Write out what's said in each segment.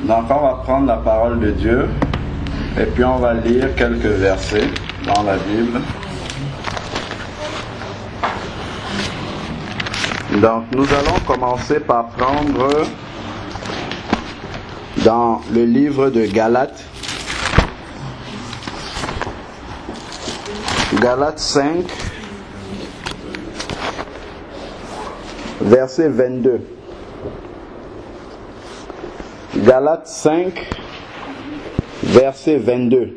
Donc on va prendre la parole de Dieu et puis on va lire quelques versets dans la Bible. Donc nous allons commencer par prendre dans le livre de Galates, Galates 5, verset 22. Galates 5, verset 22.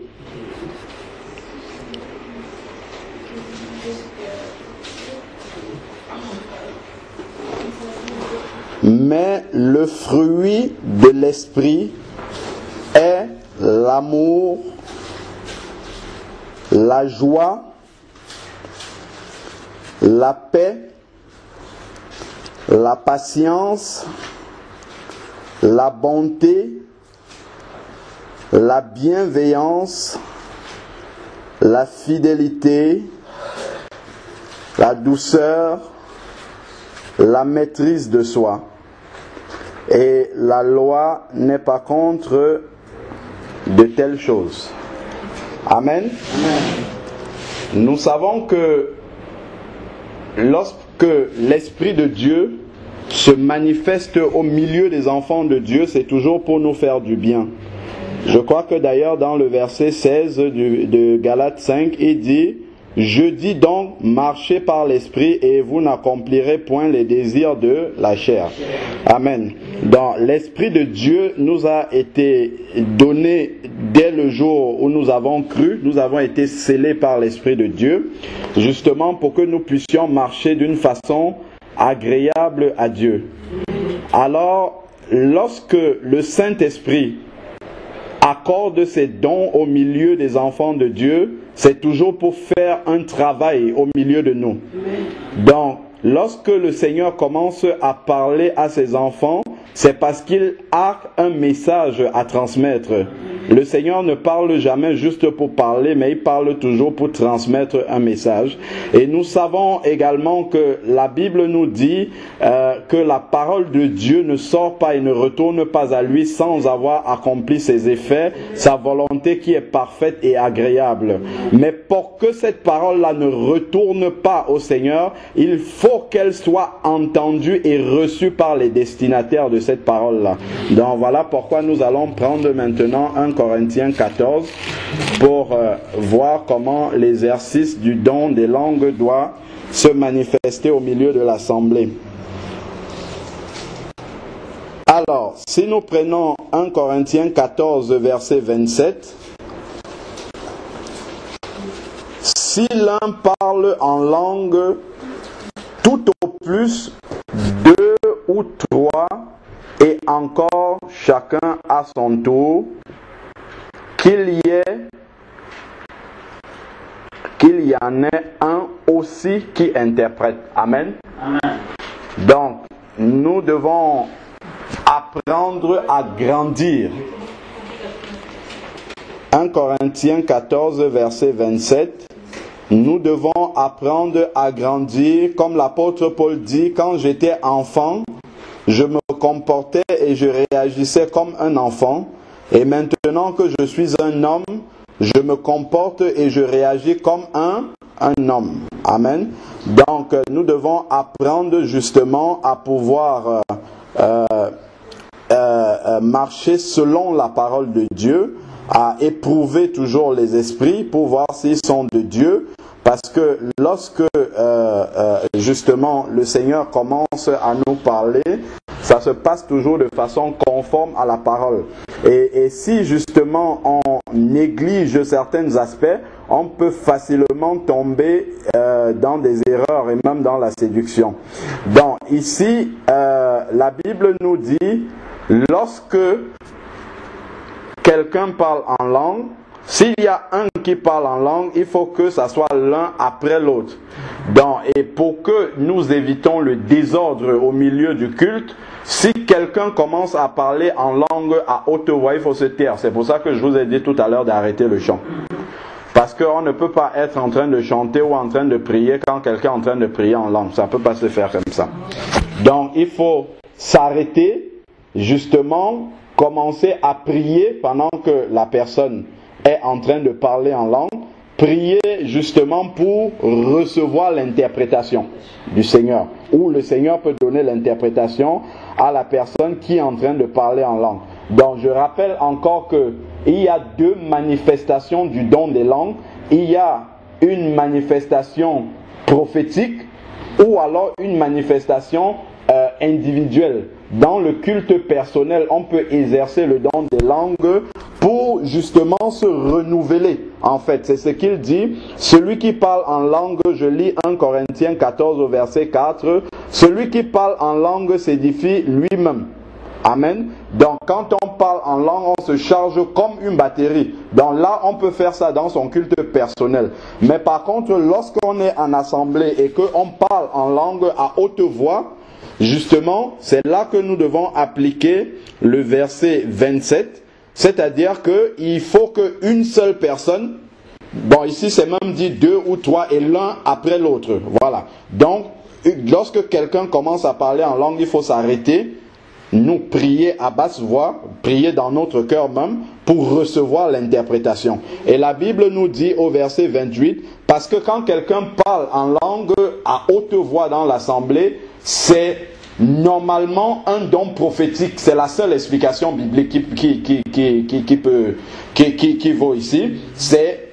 Mais le fruit de l'esprit est l'amour, la joie, la paix, la patience, la bonté, la bienveillance, la fidélité, la douceur, la maîtrise de soi. Et la loi n'est pas contre de telles choses. Amen. Nous savons que lorsque l'Esprit de Dieu se manifeste au milieu des enfants de Dieu, c'est toujours pour nous faire du bien. Je crois que d'ailleurs dans le verset 16 de Galates 5, il dit: je dis donc, marchez par l'esprit et vous n'accomplirez point les désirs de la chair. Amen. Donc l'Esprit de Dieu nous a été donné dès le jour où nous avons cru. Nous avons été scellés par l'Esprit de Dieu, justement pour que nous puissions marcher d'une façon agréable à Dieu. Alors, lorsque le Saint-Esprit accorde ses dons au milieu des enfants de Dieu, c'est toujours pour faire un travail au milieu de nous. Donc, lorsque le Seigneur commence à parler à ses enfants, c'est parce qu'il a un message à transmettre. Le Seigneur ne parle jamais juste pour parler, mais il parle toujours pour transmettre un message. Et nous savons également que la Bible nous dit que la parole de Dieu ne sort pas et ne retourne pas à lui sans avoir accompli ses effets, sa volonté qui est parfaite et agréable. Mais pour que cette parole-là ne retourne pas au Seigneur, il faut qu'elle soit entendue et reçue par les destinataires de cette parole-là. Donc voilà pourquoi nous allons prendre maintenant 1 Corinthiens 14 pour voir comment l'exercice du don des langues doit se manifester au milieu de l'assemblée. Alors, si nous prenons 1 Corinthiens 14, verset 27, si l'un parle en langue, tout au plus 2 ou 3, et encore chacun à son tour, qu'il y en ait un aussi qui interprète. Amen. Amen. Donc, nous devons apprendre à grandir. 1 Corinthiens 14, verset 27. Nous devons apprendre à grandir. Comme l'apôtre Paul dit, quand j'étais enfant, je me comportais et je réagissais comme un enfant. Et maintenant que je suis un homme, je me comporte et je réagis comme un homme. Amen. Donc, nous devons apprendre justement à pouvoir marcher selon la parole de Dieu, à éprouver toujours les esprits pour voir s'ils sont de Dieu. Parce que lorsque justement le Seigneur commence à nous parler, ça se passe toujours de façon conforme à la parole. Et si justement on néglige certains aspects, on peut facilement tomber dans des erreurs et même dans la séduction. Donc ici, la Bible nous dit, lorsque quelqu'un parle en langue, s'il y a un qui parle en langue, il faut que ça soit l'un après l'autre. Donc, et pour que nous évitons le désordre au milieu du culte, si quelqu'un commence à parler en langue à haute voix, il faut se taire. C'est pour ça que je vous ai dit tout à l'heure d'arrêter le chant. Parce qu'on ne peut pas être en train de chanter ou en train de prier quand quelqu'un est en train de prier en langue. Ça ne peut pas se faire comme ça. Donc, il faut s'arrêter justement commencer à prier pendant que la personne est en train de parler en langue, prier justement pour recevoir l'interprétation du Seigneur, ou le Seigneur peut donner l'interprétation à la personne qui est en train de parler en langue. Donc je rappelle encore qu'il y a deux manifestations du don des langues. Il y a une manifestation prophétique ou alors une manifestation individuelle. Dans le culte personnel, on peut exercer le don des langues pour justement se renouveler. En fait, c'est ce qu'il dit. Celui qui parle en langue, je lis 1 Corinthiens 14 au verset 4, celui qui parle en langue s'édifie lui-même. Amen. Donc quand on parle en langue, on se charge comme une batterie. Donc là, on peut faire ça dans son culte personnel. Mais par contre, lorsqu'on est en assemblée et qu'on parle en langue à haute voix, justement, c'est là que nous devons appliquer le verset 27. C'est-à-dire qu'il faut qu'une seule personne, bon ici c'est même dit 2 ou 3 et l'un après l'autre. Voilà. Donc, lorsque quelqu'un commence à parler en langue, il faut s'arrêter. Nous prier à basse voix, prier dans notre cœur même pour recevoir l'interprétation. Et la Bible nous dit au verset 28, parce que quand quelqu'un parle en langue à haute voix dans l'assemblée, c'est normalement un don prophétique. C'est la seule explication biblique qui vaut ici. C'est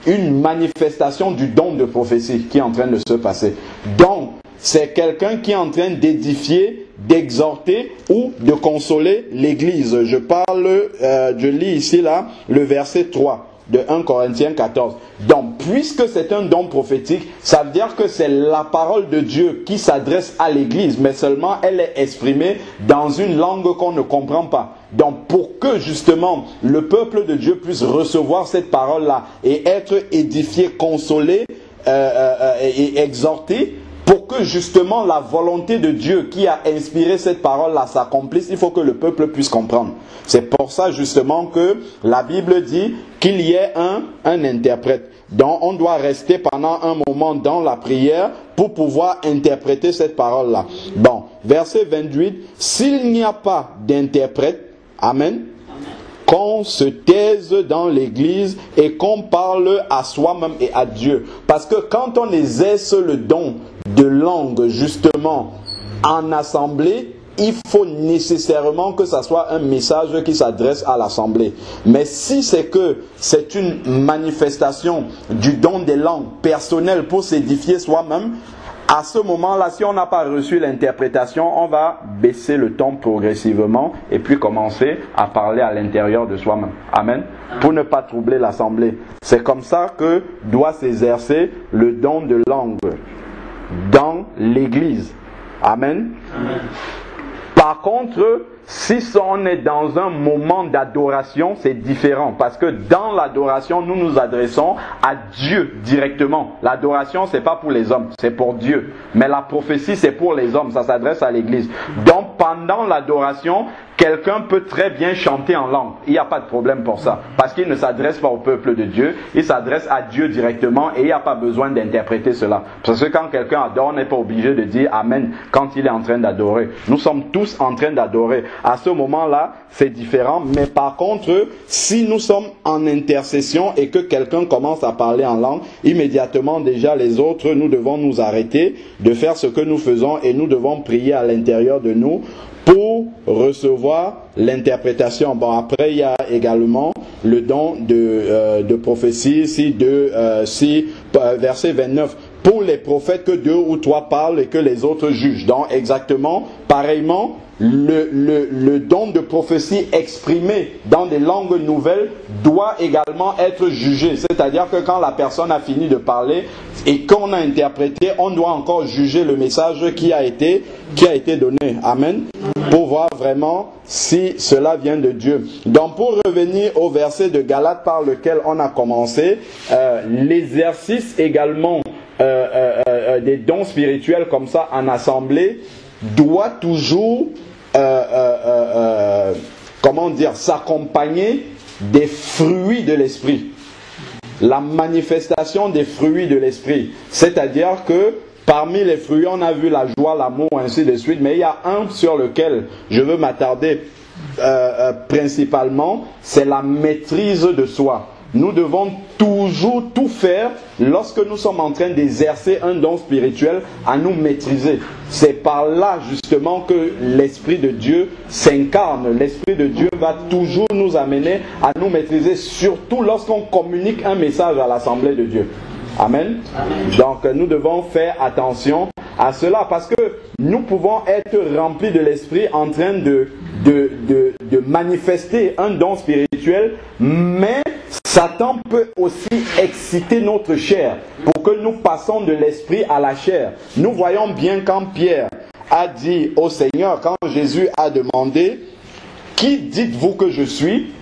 une manifestation du don de prophétie qui est en train de se passer. Donc, c'est quelqu'un qui est en train d'édifier, d'exhorter ou de consoler l'Église. Je lis ici là le verset 3 de 1 Corinthiens 14. Donc, puisque c'est un don prophétique, ça veut dire que c'est la parole de Dieu qui s'adresse à l'Église, mais seulement elle est exprimée dans une langue qu'on ne comprend pas. Donc, pour que justement le peuple de Dieu puisse recevoir cette parole-là et être édifié, consolé et exhorté, pour que justement la volonté de Dieu qui a inspiré cette parole-là s'accomplisse, il faut que le peuple puisse comprendre. C'est pour ça justement que la Bible dit qu'il y ait un interprète. Donc on doit rester pendant un moment dans la prière pour pouvoir interpréter cette parole-là. Bon, verset 28, s'il n'y a pas d'interprète, amen, qu'on se taise dans l'église et qu'on parle à soi-même et à Dieu. Parce que quand on exerce le don de langue justement en assemblée, il faut nécessairement que ça soit un message qui s'adresse à l'assemblée. Mais si c'est une manifestation du don des langues personnelles pour s'édifier soi-même, à ce moment-là, si on n'a pas reçu l'interprétation, on va baisser le ton progressivement et puis commencer à parler à l'intérieur de soi-même. Amen. Pour ne pas troubler l'assemblée. C'est comme ça que doit s'exercer le don de langue dans l'église. Amen. Amen. Par contre, si on est dans un moment d'adoration, c'est différent. Parce que dans l'adoration, nous nous adressons à Dieu directement. L'adoration, c'est pas pour les hommes, c'est pour Dieu. Mais la prophétie, c'est pour les hommes, ça s'adresse à l'église. Donc, pendant l'adoration, quelqu'un peut très bien chanter en langue. Il n'y a pas de problème pour ça. Parce qu'il ne s'adresse pas au peuple de Dieu, il s'adresse à Dieu directement et il n'y a pas besoin d'interpréter cela. Parce que quand quelqu'un adore, on n'est pas obligé de dire Amen quand il est en train d'adorer. Nous sommes tous en train d'adorer. À ce moment-là, c'est différent. Mais par contre, si nous sommes en intercession et que quelqu'un commence à parler en langue, immédiatement déjà les autres, nous devons nous arrêter de faire ce que nous faisons et nous devons prier à l'intérieur de nous pour recevoir l'interprétation. Bon, après, il y a également le don de prophétie, verset 29. Pour les prophètes, que 2 ou 3 parlent et que les autres jugent. Donc, exactement, pareillement, le don de prophétie exprimé dans des langues nouvelles doit également être jugé. C'est-à-dire que quand la personne a fini de parler et qu'on a interprété, on doit encore juger le message qui a été donné. Amen. Pour voir vraiment si cela vient de Dieu. Donc pour revenir au verset de Galates par lequel on a commencé, l'exercice également des dons spirituels comme ça en assemblée doit toujours s'accompagner des fruits de l'esprit. La manifestation des fruits de l'esprit. C'est-à-dire que Parmi les fruits, on a vu la joie, l'amour, ainsi de suite, mais il y a un sur lequel je veux m'attarder principalement, c'est la maîtrise de soi. Nous devons toujours tout faire lorsque nous sommes en train d'exercer un don spirituel à nous maîtriser. C'est par là justement que l'Esprit de Dieu s'incarne. L'Esprit de Dieu va toujours nous amener à nous maîtriser, surtout lorsqu'on communique un message à l'Assemblée de Dieu. Amen. Amen. Donc nous devons faire attention à cela parce que nous pouvons être remplis de l'Esprit en train de manifester un don spirituel, mais Satan peut aussi exciter notre chair pour que nous passons de l'esprit à la chair. Nous voyons bien quand Pierre a dit au Seigneur, quand Jésus a demandé « Qui dites-vous que je suis ?»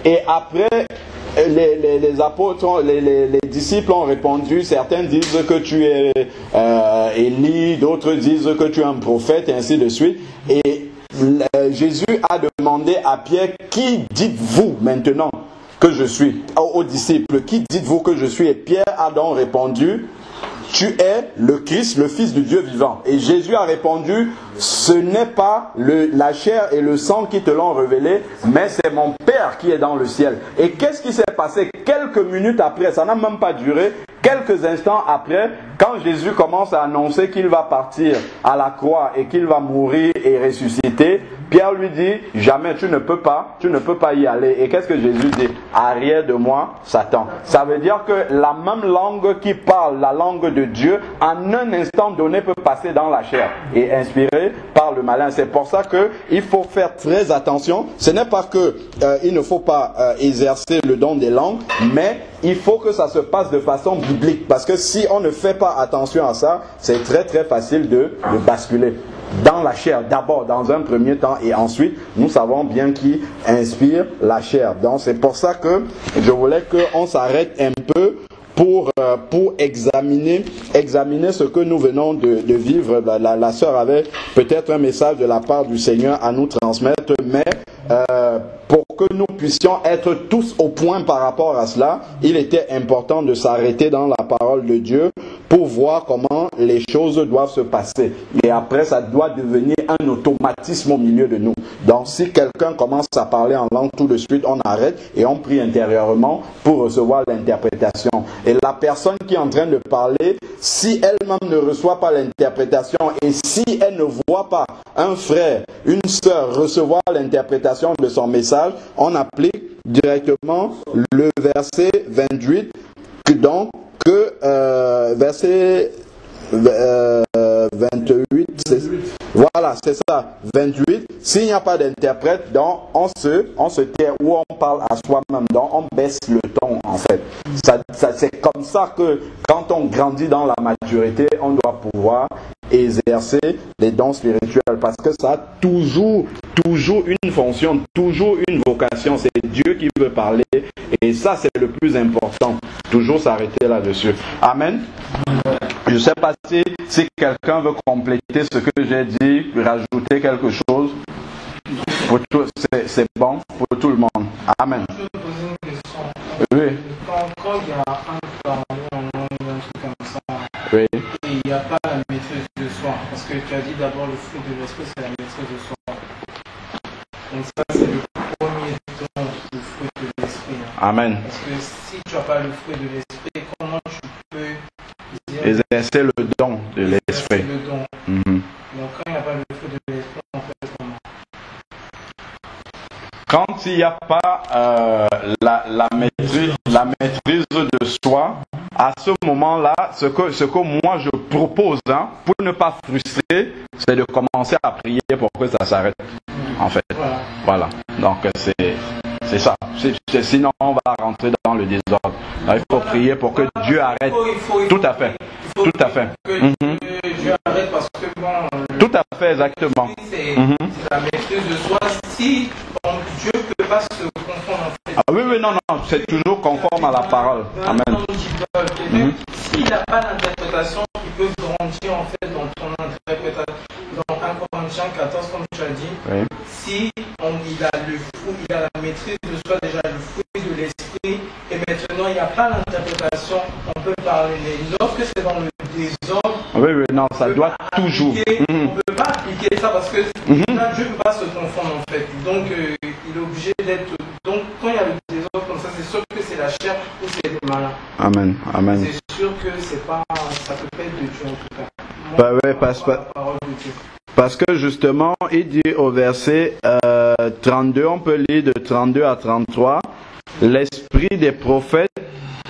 Et après, les apôtres, les disciples ont répondu, certains disent que tu es Élie, d'autres disent que tu es un prophète, et ainsi de suite. Et Jésus a demandé à Pierre, qui dites-vous maintenant que je suis? Aux disciples, qui dites-vous que je suis? Et Pierre a donc répondu, tu es le Christ, le Fils du Dieu vivant. Et Jésus a répondu, ce n'est pas la chair et le sang qui te l'ont révélé, mais c'est mon Père qui est dans le ciel. Et qu'est-ce qui s'est passé quelques minutes après? Ça n'a même pas duré. Quelques instants après, quand Jésus commence à annoncer qu'il va partir à la croix et qu'il va mourir et ressusciter, Pierre lui dit, jamais tu ne peux pas y aller. Et qu'est-ce que Jésus dit? Arrière de moi, Satan. Ça veut dire que la même langue qui parle, la langue de Dieu, en un instant donné peut passer dans la chair et inspirée par le malin. C'est pour ça qu'il faut faire très attention. Ce n'est pas que il ne faut pas exercer le don des langues, mais il faut que ça se passe de façon biblique. Parce que si on ne fait pas attention à ça, c'est très très facile de basculer dans la chair, d'abord dans un premier temps, et ensuite nous savons bien qui inspire la chair. Donc c'est pour ça que je voulais qu'on s'arrête un peu pour examiner ce que nous venons de vivre. La sœur avait peut-être un message de la part du Seigneur à nous transmettre, mais pour que nous puissions être tous au point par rapport à cela, il était important de s'arrêter dans la parole de Dieu pour voir comment les choses doivent se passer. Et après, ça doit devenir un automatisme au milieu de nous. Donc, si quelqu'un commence à parler en langue, tout de suite, on arrête et on prie intérieurement pour recevoir l'interprétation. Et la personne qui est en train de parler, si elle-même ne reçoit pas l'interprétation et si elle ne voit pas un frère, une sœur recevoir l'interprétation de son message, on applique directement le verset 28, verset 28, voilà, c'est ça, 28. S'il n'y a pas d'interprète, donc on se tait ou on parle à soi-même, donc on baisse le ton en fait. C'est comme ça que quand on grandit dans la maturité, on doit pouvoir exercer les dons spirituels parce que ça a toujours une fonction, toujours une vocation. C'est Dieu qui veut parler et ça c'est le plus important. Toujours s'arrêter là-dessus. Amen. Je ne sais pas si quelqu'un veut compléter ce que j'ai dit, rajouter quelque chose. Pour tout, c'est bon pour tout le monde. Amen. Je peux poser une question. Oui. Quand il y a un parler en langue, un truc comme ça, oui. Et il n'y a pas la maîtrise de soi, parce que tu as dit d'abord le fruit de l'esprit, c'est la maîtrise de soi. Donc ça, c'est le premier don du fruit de l'esprit. Amen. Parce que si tu n'as pas le fruit de l'esprit, comment tu peux exercer le don de l'esprit? Le don. Mm-hmm. Donc quand il n'y a pas le fruit de l'esprit, on fait comment? Quand il n'y a pas la maîtrise de soi, à ce moment-là, ce que moi je propose, pour ne pas frustrer, c'est de commencer à prier pour que ça s'arrête. En fait. Voilà. Donc c'est ça. Sinon on va rentrer dans le désordre. Alors, il faut prier pour que Dieu arrête. Tout à fait. Tout à fait. Dieu arrête parce que bon. Tout à fait, exactement. C'est la maîtrise de soi. Si Dieu ne peut pas se confondre en fait. Ah oui, non, c'est toujours conforme à la parole. Amen. S'il n'a pas l'interprétation qui peut grandir en fait dans ton interprétation, dans 1 Corinthiens 14, comme tu as dit, si il a le fruit, il a la maîtrise de soi, déjà le fruit de l'esprit, et maintenant il n'y a pas l'interprétation, on peut parler. Mais lorsque c'est dans le désordre, non, ça doit toujours. On ne peut pas appliquer ça parce que là, Dieu ne peut pas se confondre en fait. Donc, il est obligé d'être. Donc, quand il y a le désordre comme ça, c'est sûr que c'est la chair ou c'est des malins. Amen, amen. C'est sûr que c'est pas, ça peut pas être de Dieu en tout cas. Moi, Bah ouais, parce que justement, il dit au verset 32, on peut lire de 32 à 33, l'esprit des prophètes,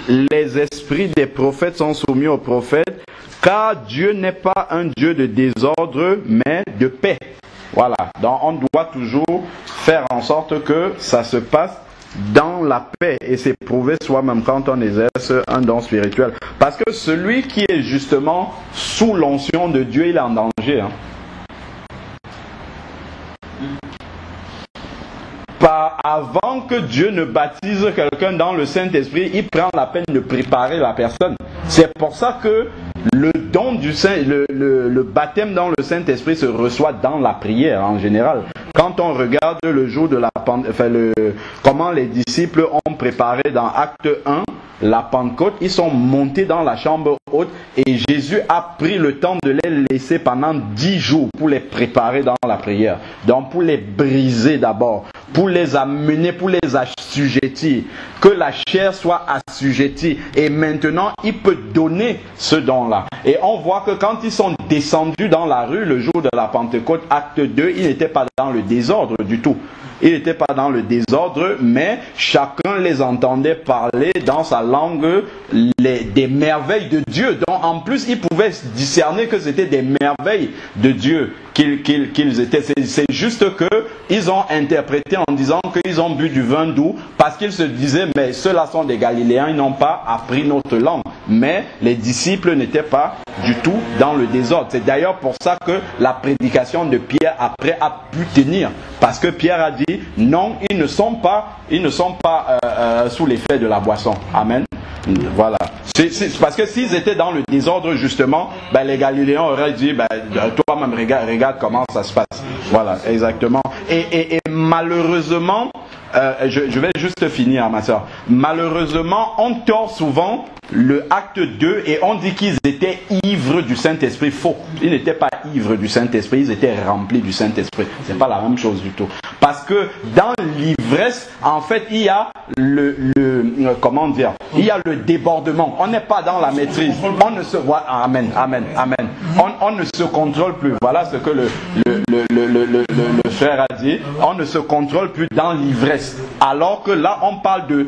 les esprits des prophètes sont soumis aux prophètes, car Dieu n'est pas un Dieu de désordre, mais de paix. Voilà, donc on doit toujours faire en sorte que ça se passe dans la paix et s'éprouver soi-même quand on exerce un don spirituel. Parce que celui qui est justement sous l'onction de Dieu, il est en danger. Hein. Avant que Dieu ne baptise quelqu'un dans le Saint-Esprit, il prend la peine de préparer la personne. C'est pour ça que le don du Saint, le baptême dans le Saint-Esprit se reçoit dans la prière en général. Quand on regarde le jour de la comment les disciples ont préparé dans Acte 1 la Pentecôte, ils sont montés dans la chambre haute et Jésus a pris le temps de les laisser pendant 10 jours pour les préparer dans la prière. Donc pour les briser d'abord, pour les amener, pour les assujettir, que la chair soit assujettie. Et maintenant, il peut donner ce don-là. Et on voit que quand ils sont descendus dans la rue le jour de la Pentecôte, Acte 2, ils n'étaient pas dans le désordre du tout. Ils n'étaient pas dans le désordre, mais chacun les entendait parler dans sa langue des merveilles de Dieu. Donc en plus, ils pouvaient discerner que c'était des merveilles de Dieu qu'ils étaient. C'est juste qu'ils ont interprété en disant qu'ils ont bu du vin doux parce qu'ils se disaient, mais ceux-là sont des Galiléens, ils n'ont pas appris notre langue. Mais les disciples n'étaient pas du tout dans le désordre. C'est d'ailleurs pour ça que la prédication de Pierre après a pu tenir. Parce que Pierre a dit, non, ils ne sont pas sous l'effet de la boisson. Amen. Voilà. C'est parce que s'ils étaient dans le désordre justement, les Galiléens auraient dit, toi-même regarde comment ça se passe. Voilà, exactement. Et malheureusement, je vais juste finir, ma soeur. Malheureusement, on tord souvent le acte 2 et on dit qu'ils étaient ivres du Saint-Esprit. Faux. Ils n'étaient pas ivres du Saint-Esprit, ils étaient remplis du Saint-Esprit. C'est pas la même chose du tout. Parce que dans l'ivresse, en fait, il y a comment dire, il y a le débordement. On n'est pas dans la maîtrise. On ne se voit, amen, amen, amen. On ne se contrôle plus. Voilà ce que le frère a dit. On ne se contrôle plus dans l'ivresse. Alors que là, on parle de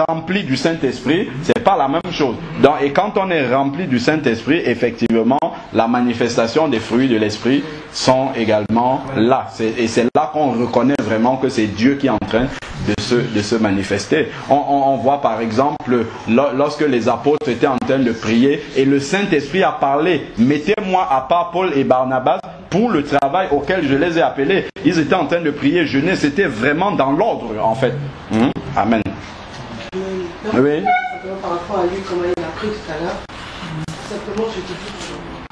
rempli du Saint-Esprit. C'est pas la même chose. Donc, et quand on est rempli du Saint-Esprit, effectivement, la manifestation des fruits de l'Esprit sont également là. Et c'est là qu'on reconnaît vraiment que c'est Dieu qui est en train de se manifester. On voit par exemple, lorsque les apôtres étaient en train de prier et le Saint-Esprit a parlé, mettez-moi à part Paul et Barnabas pour le travail auquel je les ai appelés. Ils étaient en train de prier, jeûner, c'était vraiment dans l'ordre en fait. Amen. Oui. Par rapport à lui, comment il a pris tout à l'heure, simplement je te dis,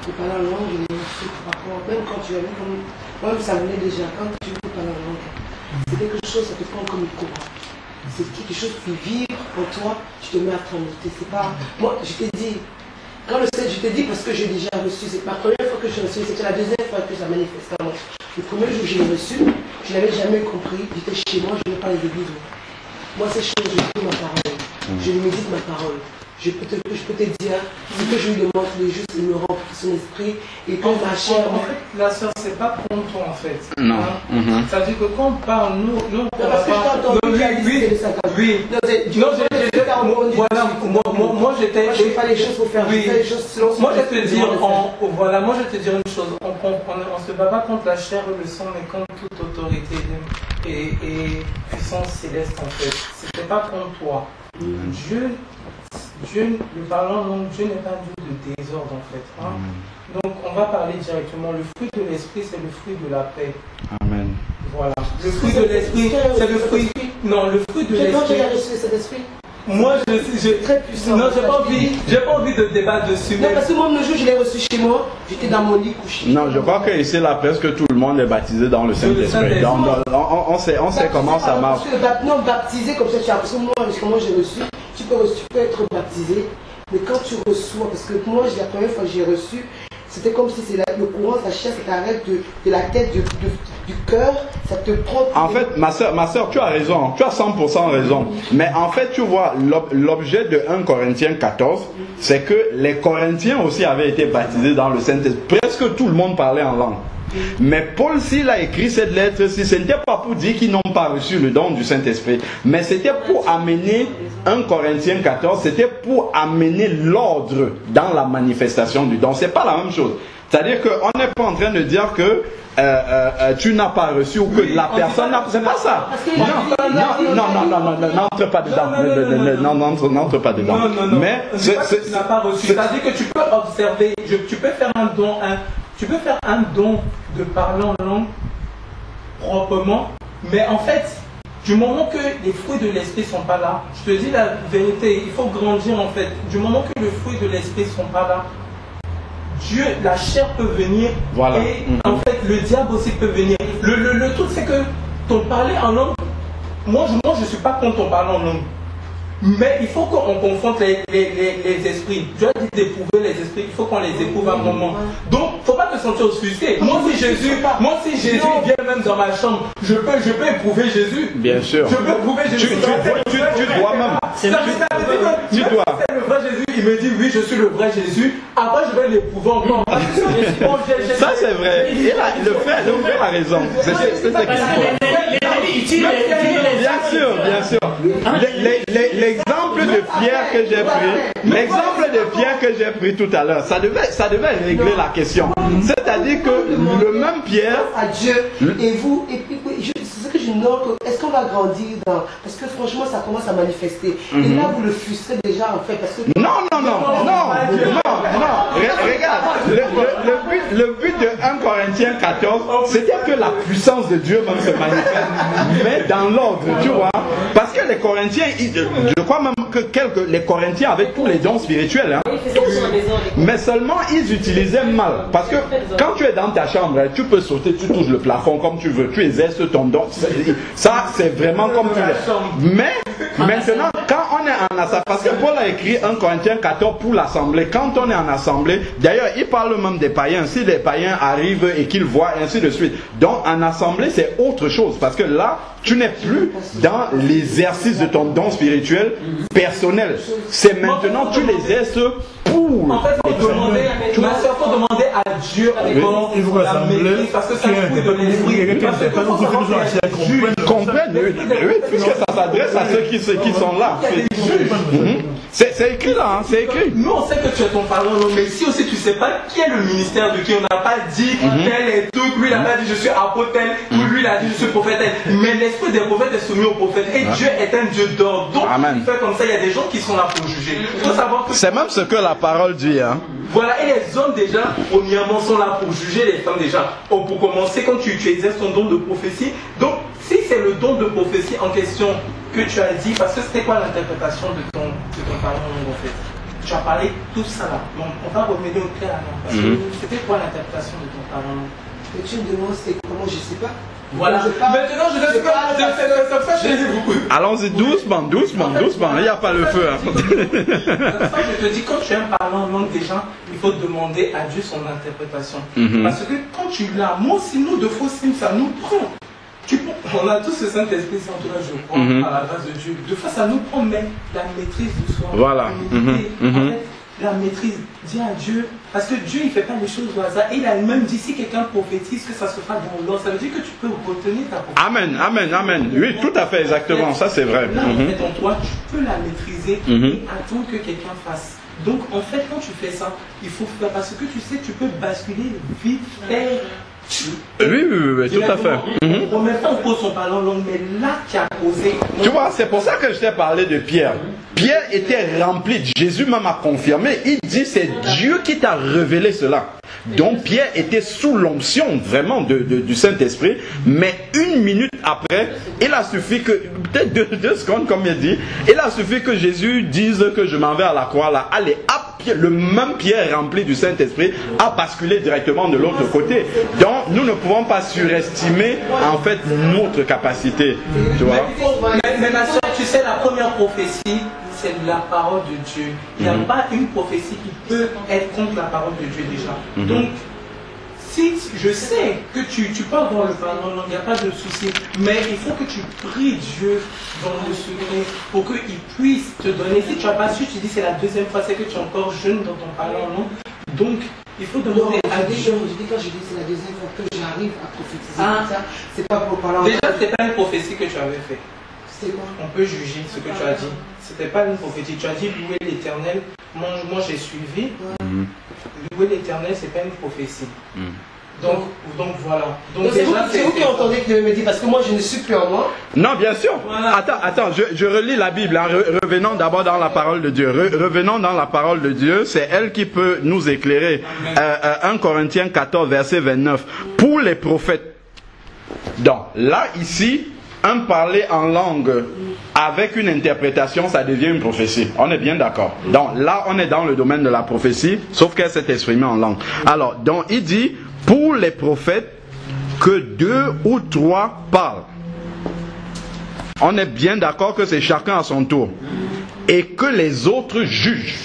je parle en langue, je l'ai reçu par rapport, même quand tu avais comme, moi ça venait déjà, quand tu parles en langue, c'est quelque chose, ça te prend comme une courant. C'est quelque chose qui vibre en toi, tu te mets à trembler. C'est pas, moi je t'ai dit, quand je t'ai dit parce que j'ai déjà reçu, c'est ma première fois que j'ai reçu, c'était la deuxième fois que ça manifestait en moi. Le premier jour que j'ai reçu, je n'avais jamais compris, j'étais chez moi, je n'ai pas les églises. Moi ces choses, je dis ma parole. Je lui médite ma parole. Je peux te dire ce que je lui demande tous les jours, il me remplit son esprit et que ma chair. En fait, la soeur, c'est pas contre toi en fait. Non. Hein? Ça veut dire que quand on parle, nous on parce que je t'entends. Oui. Moi j'étais. Je fais pas les choses pour faire. Oui. Les choses selon. Moi je vais te dire, voilà, moi je vais te dire une chose. On se bat pas contre la chair et le sang, mais contre toute autorité et puissance céleste en fait. C'était pas contre toi. Dieu, le parlant, donc Dieu n'est pas un Dieu de désordre en fait. Hein? Donc on va parler directement. Le fruit de l'esprit, c'est le fruit de la paix. Amen. Voilà. Le fruit de l'esprit, c'est le fruit. Non, le fruit de l'esprit. Quand tu as reçu cet esprit. Moi, j'ai très puissant. Non, j'ai pas envie de débattre dessus. Non, parce que moi, le jour où je l'ai reçu chez moi, j'étais dans mon lit couché. Non, je crois que ici, là, presque tout le monde est baptisé dans le Saint-Esprit. On sait comment ça marche. Non, baptisé comme ça, parce que moi, comment j'ai reçu, tu peux être baptisé, mais quand tu reçois, parce que moi, la première fois que j'ai reçu, c'était comme si c'est le courant, ça chasse, ça t'arrête de la tête, du cœur, ça te prend... En fait, ma soeur, tu as raison, tu as 100% raison. Mais en fait, tu vois, l'objet de 1 Corinthiens 14, c'est que les Corinthiens aussi avaient été baptisés dans le Saint-Esprit. Presque tout le monde parlait en langue. Mais Paul, s'il a écrit cette lettre-ci, ce n'était pas pour dire qu'ils n'ont pas reçu le don du Saint-Esprit, mais c'était pour amener 1 Corinthiens 14, c'était pour amener l'ordre dans la manifestation du don. C'est pas la même chose. C'est-à-dire qu'on n'est pas en train de dire que tu n'as pas reçu ou que la personne n'a... C'est pas ça. Non, n'entre pas dedans. N'entre pas dedans. Non. Mais tu n'as pas reçu. C'est-à-dire que tu peux observer, tu peux faire un don, tu peux faire un don de parler en langue proprement, mais en fait, du moment que les fruits de l'esprit ne sont pas là, je te dis la vérité, il faut grandir en fait. Du moment que les fruits de l'esprit ne sont pas là, Dieu, la chair peut venir, voilà. Et en fait, le diable aussi peut venir. Le truc, c'est que ton parler en langue, moi je ne suis pas contre ton parler en langue. Mais il faut qu'on confronte les esprits. Dieu a dit d'éprouver les esprits, il faut qu'on les éprouve à un moment. Donc, il ne faut pas te sentir offusqué. Moi, si Jésus vient même dans ma chambre, je peux éprouver Jésus. Bien sûr. Je peux éprouver Jésus. Tu dois même. Tu dois. C'est le vrai Jésus, il me dit oui, je suis le vrai Jésus. Après, je vais l'éprouver encore. Ça, c'est vrai. Et là, le frère a raison. C'est ce qu'il faut. Bien sûr. L'exemple de Pierre que j'ai pris tout à l'heure, ça devait régler la question. C'est-à-dire que le même Pierre à Dieu et vous, et puis c'est ce que je note, est-ce qu'on va grandir dans, parce que franchement ça commence à manifester. Et là vous le frustrez déjà en fait parce que non. Regarde, le but de 1 Corinthiens 14, c'était que la puissance de Dieu même se manifeste, mais dans l'ordre, tu vois. Parce que les Corinthiens, je crois même que les Corinthiens avaient tous les dons spirituels, hein. Mais seulement ils utilisaient mal. Parce que quand tu es dans ta chambre, tu peux sauter, tu touches le plafond comme tu veux, tu exerces ton don. Ça, c'est vraiment comme tu l'es. Mais maintenant, quand on est en assemblée, parce que Paul a écrit 1 Corinthiens 14 pour l'assemblée, quand on est en assemblée, d'ailleurs, il parle même des païens. Si les païens arrivent et qu'ils voient, ainsi de suite. Donc, en assemblée, c'est autre chose. Parce que là, tu n'es plus dans l'exercice de ton don spirituel personnel. C'est maintenant, tu l'exerces pour. En fait, il faut demander à Dieu la maîtrise, parce que c'est un fruit de l'esprit. Parce que comprennent, oui, puisque ça s'adresse à ceux qui sont là. C'est écrit là, c'est écrit. Nous, on sait que tu es ton parlant, mais si aussi tu ne sais pas qui est le ministère de qui, on n'a pas dit tel est tout, lui il n'a pas dit je suis apôtre tel, lui il a dit je suis prophète tel. Mais l'esprit des prophètes est soumis aux prophètes. Et Dieu est un Dieu d'ordre. Donc, il fait comme ça, il y a des gens qui sont là pour juger. Il faut savoir que c'est même ce que la parole dit, hein. Voilà, et les hommes déjà, premièrement, sont là pour juger les femmes déjà. Pour commencer, quand tu exerces ton don de prophétie, donc si c'est le don de prophétie en question que tu as dit, parce que c'était quoi l'interprétation de ton parole en fait? Tu as parlé tout ça là. Donc, on va revenir au clair là. Parce que c'était quoi l'interprétation de ton parole? Et tu me demandes c'était comment, je sais pas. Voilà. Maintenant, je sais pas. Je dis beaucoup. Allons-y doucement. Il n'y a pas le feu. Hein. Ça, je te dis, quand tu aimes parler en langue déjà, il faut demander à Dieu son interprétation. Parce que quand tu l'as, moi aussi, nous, de faux signes, ça nous prend. On a tous ce Saint-Esprit, c'est entourage, je crois, à la grâce de Dieu. De fois, ça nous prend, mais la maîtrise du soi. Voilà. En fait, la maîtrise, dis à Dieu, parce que Dieu il ne fait pas les choses au hasard. Et il a même dit, si quelqu'un prophétise, que ça se fasse dans l'ordre, ça veut dire que tu peux retenir ta prophétie. Amen. Oui, tout à fait, exactement, ça c'est vrai. Là, en fait, en toi, tu peux la maîtriser et attendre que quelqu'un fasse. Donc, en fait, quand tu fais ça, il faut faire, parce que tu sais, tu peux basculer vite, faire. Oui, tout à fait. En même temps, on pose son parlant langue, mais là, tu as posé. Tu vois, c'est pour ça que je t'ai parlé de Pierre. Pierre était rempli, Jésus même a confirmé, il dit c'est Dieu qui t'a révélé cela. Donc Pierre était sous l'onction vraiment du Saint-Esprit, mais une minute après, il a suffi que, peut-être deux secondes comme il dit, il a suffi que Jésus dise que je m'en vais à la croix là, allez, le même Pierre rempli du Saint-Esprit a basculé directement de l'autre côté. Donc nous ne pouvons pas surestimer en fait notre capacité. Tu vois? Mais ma soeur, tu sais, la première prophétie, c'est la parole de Dieu. Il n'y a pas une prophétie qui peut être contre la parole de Dieu déjà. Donc, si je sais que tu peux avoir le pardon, il n'y a pas de souci, mais il faut que tu pries Dieu dans le secret pour qu'il puisse te donner. Si tu n'as pas su, tu dis c'est la deuxième fois, c'est que tu es encore jeune dans ton parlant, non? Donc, il faut demander à Dieu. Quand je dis c'est la deuxième fois que j'arrive à prophétiser ça, c'est pas pour parler. Déjà, ce n'était pas une prophétie que tu avais fait. C'était quoi? On peut juger ce que tu as dit. C'était pas une prophétie. Tu as dit louer l'Éternel. Moi j'ai suivi. Louer l'Éternel, c'est pas une prophétie. Donc voilà. Donc déjà, c'est vous qui entendez que me dit parce que moi je ne suis plus en moi. Non, bien sûr. Voilà. Attends, je relis la Bible. Hein. Revenons d'abord dans la parole de Dieu. Revenons dans la parole de Dieu. C'est elle qui peut nous éclairer. 1 Corinthiens 14, verset 29. Pour les prophètes. Donc là, ici, un parler en langue avec une interprétation, ça devient une prophétie. On est bien d'accord. Donc là, on est dans le domaine de la prophétie, sauf qu'elle s'est exprimée en langue. Alors, donc il dit, pour les prophètes, que 2 ou 3 parlent. On est bien d'accord que c'est chacun à son tour. Et que les autres jugent.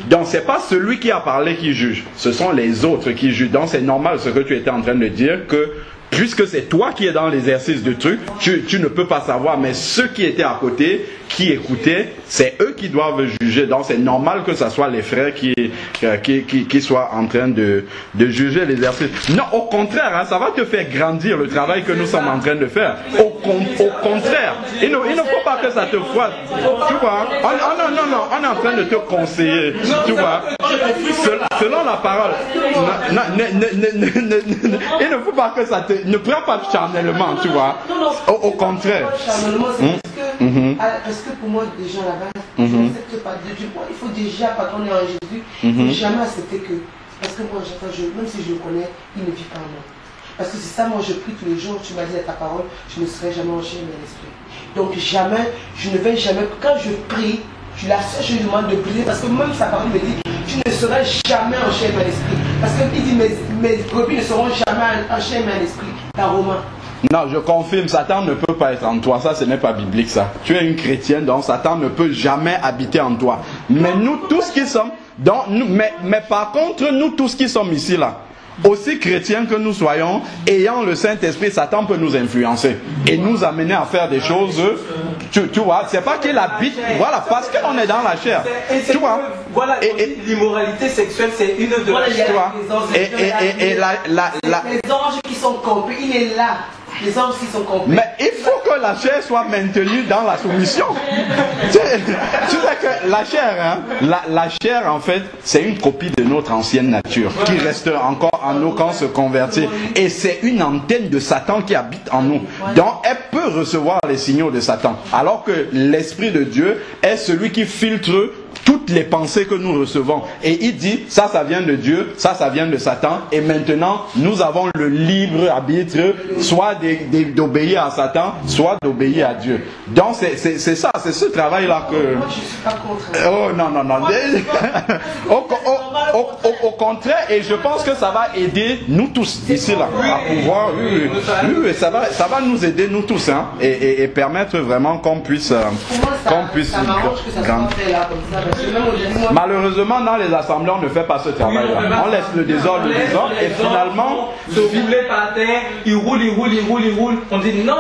Donc c'est pas celui qui a parlé qui juge, ce sont les autres qui jugent. Donc c'est normal ce que tu étais en train de dire, que puisque c'est toi qui es dans l'exercice du truc, tu ne peux pas savoir, mais ceux qui étaient à côté, qui écoutaient, c'est eux qui doivent juger. Donc c'est normal que ce soit les frères qui soient en train de juger l'exercice. Non, au contraire, hein, ça va te faire grandir le travail que nous sommes en train de faire. Au contraire, il ne faut pas que ça te froisse. Tu vois, non, on est en train de te conseiller. Tu vois, selon la parole, il ne faut pas que ça te... Ne prends pas charnellement, tu vois. Au contraire. Parce que pour moi, déjà là-bas, je n'accepte pas de Dieu. Il faut déjà, quand on est en Jésus, il ne faut jamais accepter que. Parce que moi, même si je le connais, il ne vit pas en moi. Parce que c'est ça, moi je prie tous les jours, tu m'as dit à ta parole, je ne serai jamais en chair mais l'esprit. Donc jamais, je ne vais jamais, quand je prie, je lui demande de prier, parce que même sa parole me dit, tu ne seras jamais en chair mais l'esprit. Parce qu'il dit, mes brebis ne seront jamais en chair mais l'esprit. Dans Romains. Non, je confirme, Satan ne peut pas être en toi. Ça, ce n'est pas biblique, ça. Tu es une chrétienne, donc Satan ne peut jamais habiter en toi. Mais nous tous qui sommes, mais par contre, nous tous qui sommes ici, là, aussi chrétiens que nous soyons, ayant le Saint-Esprit, Satan peut nous influencer et nous amener à faire des choses. Tu vois, c'est pas qu'il habite, voilà, parce qu'on est dans la chair. Tu vois, voilà, l'immoralité sexuelle, c'est une de la chair. Et les anges qui sont compris, il est là. Les anges qui sont compris. Mais il faut que la chair soit maintenue dans la soumission. tu sais que la chair, hein, la chair en fait, c'est une copie de notre ancienne nature qui reste encore en nous quand on se convertit. Et c'est une antenne de Satan qui habite en nous. Donc elle peut recevoir les signaux de Satan. Alors que l'Esprit de Dieu est celui qui filtre toutes les pensées que nous recevons. Et il dit, ça vient de Dieu, ça vient de Satan. Et maintenant, nous avons le libre arbitre, soit d'obéir à Satan, soit d'obéir à Dieu. Donc c'est ça, c'est ce travail-là que... Moi, je ne suis pas contre. Oh non. Au contraire, et je pense que ça va aider nous tous ici là à pouvoir... Oui, ça va nous aider nous tous, hein, et permettre vraiment qu'on puisse... Ça m'arrange que ça soit fait là comme ça. Malheureusement, dans les assemblées, on ne fait pas ce travail-là. On laisse le désordre, et finalement... Se rouler par terre, il roule. On dit non,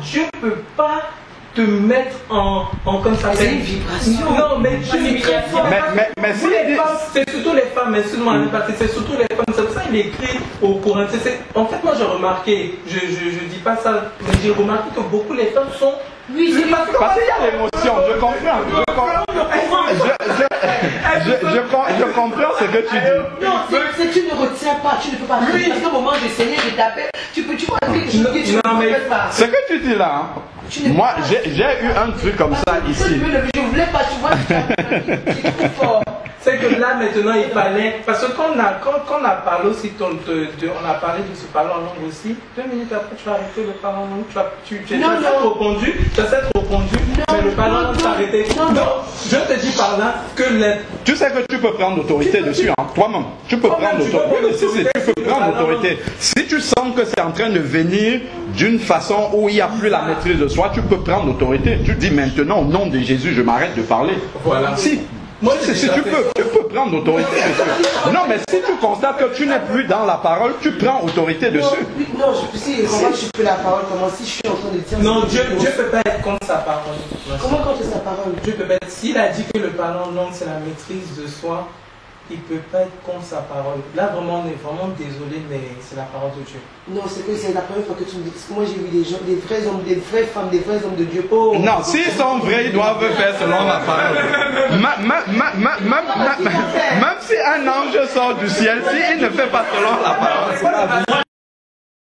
Dieu ne peut pas te mettre en comme ça. C'est une vibration. Non, mais Dieu est très fort. Mais si c'est surtout les femmes, mais excuse-moi, c'est surtout les femmes. C'est pour ça qu'il écrit au Corinth. En fait, moi j'ai remarqué, je dis pas ça, mais j'ai remarqué que beaucoup les femmes sont... Oui, c'est parce qu'il y a l'émotion, je comprends. Je comprends ce que tu dis. Non, c'est tu ne retiens pas, tu ne peux pas. Oui. Parce qu'au moment de saigner, je tapais, tu vois, tu ne peux pas. Ce que tu dis là, moi j'ai eu un truc comme ça ici. Je ne voulais pas, tu vois, c'est trop fort. C'est que là maintenant il fallait, parce que quand on a parlé aussi, on a parlé de se parler en langue aussi, 2 minutes après tu as arrêté le parler en langue, tu as répondu, mais le parler en langue s'est arrêté. Non, je te dis par là que tu sais que tu peux prendre l'autorité dessus, hein, toi-même. Tu peux prendre l'autorité. Tu peux prendre l'autorité. Si tu sens que c'est en train de venir d'une façon où il n'y a plus la maîtrise de soi, tu peux prendre l'autorité. Tu dis maintenant au nom de Jésus, je m'arrête de parler. Voilà. Si tu peux prendre l'autorité dessus. Non, mais si tu constates que tu n'es plus dans la parole, tu prends autorité dessus. Non, comment je peux la parole? Comment si je suis en train de dire... Non, Dieu ne peut pas être contre sa parole. Comment contre sa parole? Dieu peut pas être... S'il a dit que le parler en langue, c'est la maîtrise de soi, il ne peut pas être contre sa parole. Là, vraiment, on est vraiment désolé, mais c'est la parole de Dieu. Non, c'est que c'est la première fois que tu me dis. Parce que moi, j'ai vu des gens, des vrais hommes, des vraies femmes, des vrais hommes de Dieu. Oh, non, s'ils sont vrais, ils doivent faire selon la parole. Même si un ange sort du ciel, s'il ne fait pas selon la parole, c'est pas vrai.